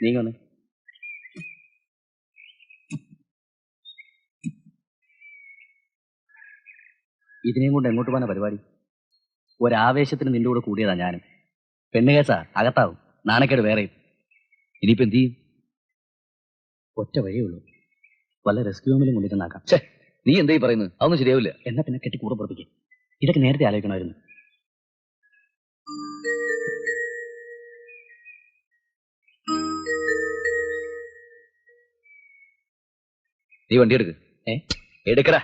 നീങ്ങൊന്ന്. ഇതിനെയും കൊണ്ട് എങ്ങോട്ട് പോകാനാ പരിപാടി? ഒരാവേശത്തിന് നിന്റെ കൂടെ കൂടിയതാ ഞാനും. പെണ്ണ് കേസാ, അകത്താവും. നാണക്കേട് വേറെയും. ഇനിയിപ്പോ എന്ത് ചെയ്യും? ഒറ്റ വഴിയേ ഉള്ളൂ. വല്ല റെസ്ക്യൂ ഹോമിലും കൊണ്ടിരുന്നാക്കാം. നീ എന്തായി പറയുന്നത്? അതൊന്നും ശരിയാവില്ല. എന്നാ പിന്നെ കെട്ടി കൂടെ പുറപ്പിക്കും. ഇതൊക്കെ നേരത്തെ ആലോചിക്കണമായിരുന്നു. നീ വണ്ടി എടുക്ക്. എടുക്കടാ.